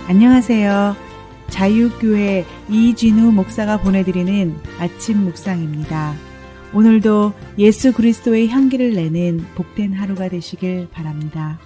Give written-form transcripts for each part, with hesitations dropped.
안녕하세요. 자유교회 이진우 목사가 보내드리는 아침 묵상입니다. 오늘도 예수 그리스도의 향기를 내는 복된 하루가 되시길 바랍니다.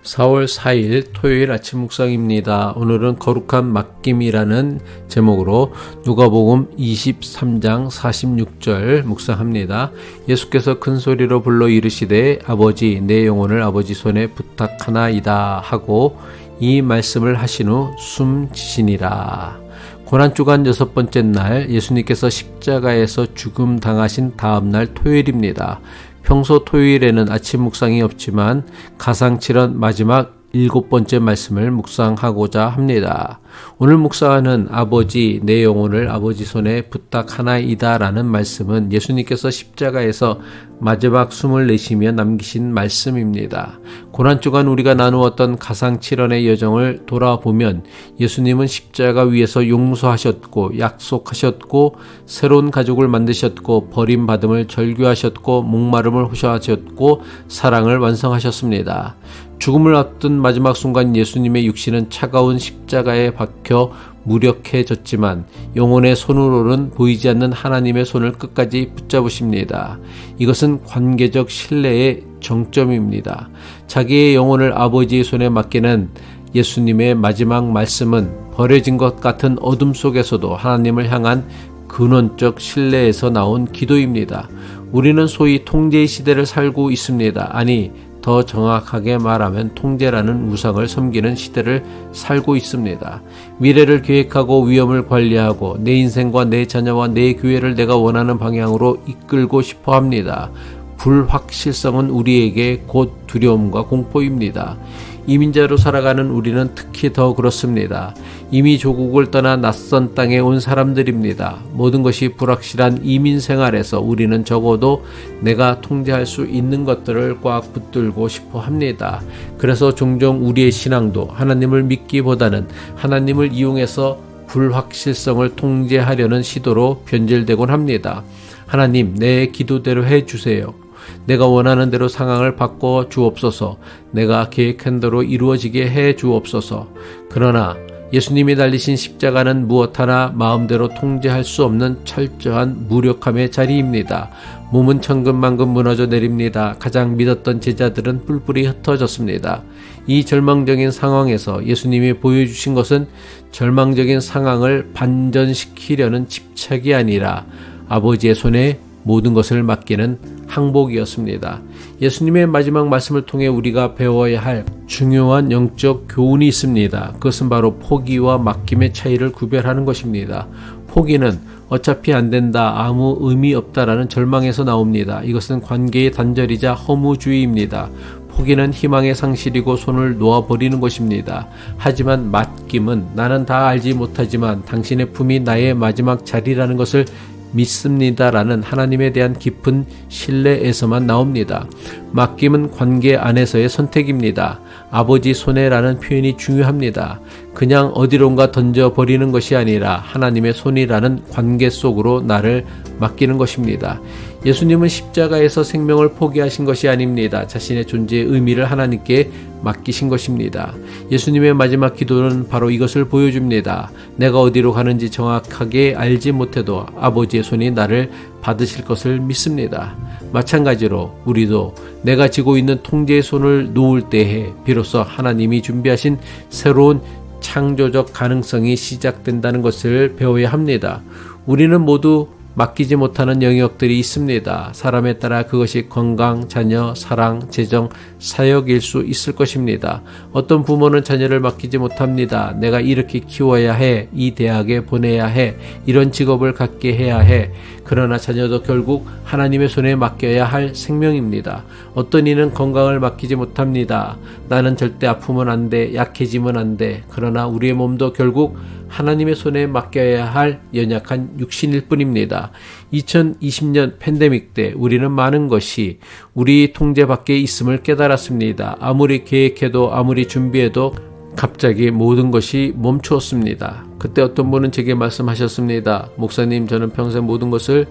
4월 4일 토요일 아침 묵상입니다. 오늘은 거룩한 맡김이라는 제목으로 누가복음 23장 46절 묵상합니다. 예수께서 큰 소리로 불러 이르시되 아버지 내 영혼을 아버지 손에 부탁하나이다 하고 이 말씀을 하신 후 숨지시니라. 고난주간 6번째 날 예수님께서 십자가에서 죽음 당하신 다음 날 토요일입니다. 평소 토요일에는 아침 묵상이 없지만 가상칠언 마지막 7번째 말씀을 묵상하고자 합니다. 오늘 묵상하는 아버지 내 영혼을 아버지 손에 부탁하나이다 라는 말씀은 예수님께서 십자가에서 마지막 숨을 내쉬며 남기신 말씀입니다. 고난주간 우리가 나누었던 가상칠언의 여정을 돌아보면 예수님은 십자가 위에서 용서하셨고 약속하셨고 새로운 가족을 만드셨고 버림받음을 절규하셨고 목마름을 호소하셨고 사랑을 완성하셨습니다. 죽음을 앞둔 마지막 순간 예수님의 육신은 차가운 십자가에 박혀 무력해졌지만 영혼의 손으로는 보이지 않는 하나님의 손을 끝까지 붙잡으십니다. 이것은 관계적 신뢰의 정점입니다. 자기의 영혼을 아버지의 손에 맡기는 예수님의 마지막 말씀은 버려진 것 같은 어둠 속에서도 하나님을 향한 근원적 신뢰에서 나온 기도입니다. 우리는 소위 통제의 시대를 살고 있습니다. 아니, 더 정확하게 말하면 통제라는 우상을 섬기는 시대를 살고 있습니다. 미래를 계획하고 위험을 관리하고 내 인생과 내 자녀와 내 교회를 내가 원하는 방향으로 이끌고 싶어 합니다. 불확실성은 우리에게 곧 두려움과 공포입니다. 이민자로 살아가는 우리는 특히 더 그렇습니다. 이미 조국을 떠나 낯선 땅에 온 사람들입니다. 모든 것이 불확실한 이민 생활에서 우리는 적어도 내가 통제할 수 있는 것들을 꽉 붙들고 싶어 합니다. 그래서 종종 우리의 신앙도 하나님을 믿기보다는 하나님을 이용해서 불확실성을 통제하려는 시도로 변질되곤 합니다. 하나님, 내 기도대로 해주세요. 내가 원하는 대로 상황을 바꿔 주옵소서. 내가 계획한 대로 이루어지게 해 주옵소서. 그러나 예수님이 달리신 십자가는 무엇 하나 마음대로 통제할 수 없는 철저한 무력함의 자리입니다. 몸은 천근만근 무너져 내립니다. 가장 믿었던 제자들은 뿔뿔이 흩어졌습니다. 이 절망적인 상황에서 예수님이 보여주신 것은 절망적인 상황을 반전시키려는 집착이 아니라 아버지의 손에 모든 것을 맡기는 항복이었습니다. 예수님의 마지막 말씀을 통해 우리가 배워야 할 중요한 영적 교훈이 있습니다. 그것은 바로 포기와 맡김의 차이를 구별하는 것입니다. 포기는 어차피 안 된다, 아무 의미 없다라는 절망에서 나옵니다. 이것은 관계의 단절이자 허무주의입니다. 포기는 희망의 상실이고 손을 놓아버리는 것입니다. 하지만 맡김은 나는 다 알지 못하지만 당신의 품이 나의 마지막 자리라는 것을 믿습니다라는 하나님에 대한 깊은 신뢰에서만 나옵니다. 맡김은 관계 안에서의 선택입니다. 아버지 손에라는 표현이 중요합니다. 그냥 어디론가 던져버리는 것이 아니라 하나님의 손이라는 관계 속으로 나를 맡기는 것입니다. 예수님은 십자가에서 생명을 포기하신 것이 아닙니다. 자신의 존재의 의미를 하나님께 맡기신 것입니다. 예수님의 마지막 기도는 바로 이것을 보여줍니다. 내가 어디로 가는지 정확하게 알지 못해도 아버지의 손이 나를 받으실 것을 믿습니다. 마찬가지로 우리도 내가 쥐고 있는 통제의 손을 놓을 때에 비로소 하나님이 준비하신 새로운 창조적 가능성이 시작된다는 것을 배워야 합니다. 우리는 모두 맡기지 못하는 영역들이 있습니다. 사람에 따라 그것이 건강, 자녀, 사랑, 재정, 사역일 수 있을 것입니다. 어떤 부모는 자녀를 맡기지 못합니다. 내가 이렇게 키워야 해, 이 대학에 보내야 해, 이런 직업을 갖게 해야 해. 그러나 자녀도 결국 하나님의 손에 맡겨야 할 생명입니다. 어떤 이는 건강을 맡기지 못합니다. 나는 절대 아프면 안 돼, 약해지면 안 돼. 그러나 우리의 몸도 결국 하나님의 손에 맡겨야 할 연약한 육신일 뿐입니다. 2020년 팬데믹 때 우리는 많은 것이 우리 통제 밖에 있음을 깨달았습니다. 아무리 계획해도 아무리 준비해도 갑자기 모든 것이 멈추었습니다. 그때 어떤 분은 제게 말씀하셨습니다. 목사님, 저는 평생 모든 것을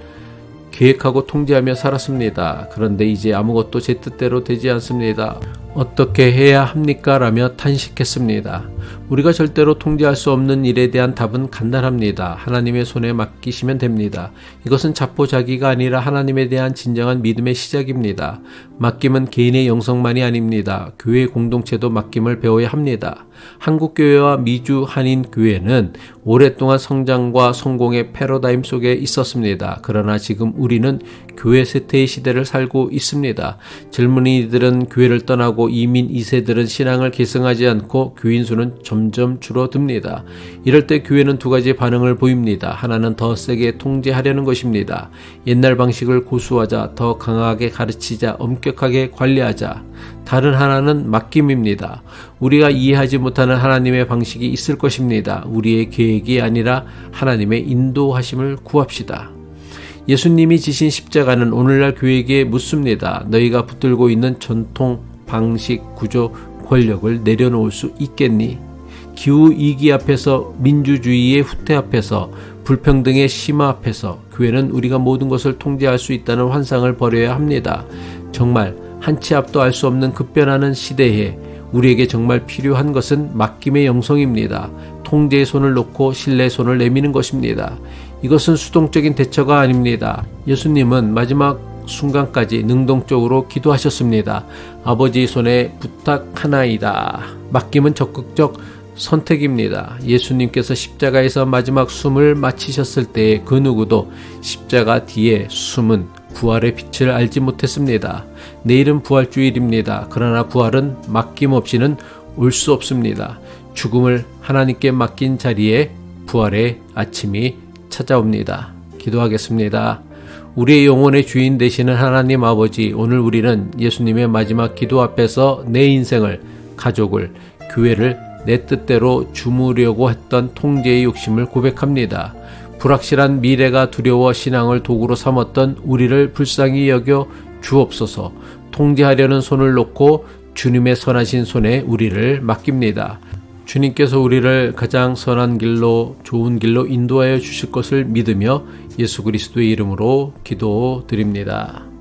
계획하고 통제하며 살았습니다. 그런데 이제 아무것도 제 뜻대로 되지 않습니다. 어떻게 해야 합니까? 라며 탄식했습니다. 우리가 절대로 통제할 수 없는 일에 대한 답은 간단합니다. 하나님의 손에 맡기시면 됩니다. 이것은 자포자기가 아니라 하나님에 대한 진정한 믿음의 시작입니다. 맡김은 개인의 영성만이 아닙니다. 교회 공동체도 맡김을 배워야 합니다. 한국교회와 미주 한인교회는 오랫동안 성장과 성공의 패러다임 속에 있었습니다. 그러나 지금 우리는 교회 쇠퇴의 시대를 살고 있습니다. 젊은이들은 교회를 떠나고 이민 2세들은 신앙을 계승하지 않고 교인 수는 점점 줄어듭니다. 이럴 때 교회는 두 가지 반응을 보입니다. 하나는 더 세게 통제하려는 것입니다. 옛날 방식을 고수하자, 더 강하게 가르치자, 엄격하게 관리하자. 다른 하나는 맡김입니다. 우리가 이해하지 못하는 하나님의 방식이 있을 것입니다. 우리의 계획이 아니라 하나님의 인도하심을 구합시다. 예수님이 지신 십자가는 오늘날 교회에게 묻습니다. 너희가 붙들고 있는 전통, 방식, 구조, 권력을 내려놓을 수 있겠니? 기후위기 앞에서, 민주주의의 후퇴 앞에서, 불평등의 심화 앞에서 교회는 우리가 모든 것을 통제할 수 있다는 환상을 버려야 합니다. 정말 한 치 앞도 알 수 없는 급변하는 시대에 우리에게 정말 필요한 것은 맡김의 영성입니다. 통제의 손을 놓고 신뢰의 손을 내미는 것입니다. 이것은 수동적인 대처가 아닙니다. 예수님은 마지막 순간까지 능동적으로 기도하셨습니다. 아버지 손에 부탁하나이다. 맡김은 적극적 선택입니다. 예수님께서 십자가에서 마지막 숨을 마치셨을 때 그 누구도 십자가 뒤에 숨은 부활의 빛을 알지 못했습니다. 내일은 부활주일입니다. 그러나 부활은 맡김 없이는 올 수 없습니다. 죽음을 하나님께 맡긴 자리에 부활의 아침이 찾아옵니다. 기도하겠습니다. 우리의 영혼의 주인 되시는 하나님 아버지, 오늘 우리는 예수님의 마지막 기도 앞에서 내 인생을, 가족을, 교회를 내 뜻대로 주무려고 했던 통제의 욕심을 고백합니다. 불확실한 미래가 두려워 신앙을 도구로 삼았던 우리를 불쌍히 여겨 주옵소서. 통제하려는 손을 놓고 주님의 선하신 손에 우리를 맡깁니다. 주님께서 우리를 가장 선한 길로, 좋은 길로 인도하여 주실 것을 믿으며 예수 그리스도의 이름으로 기도드립니다.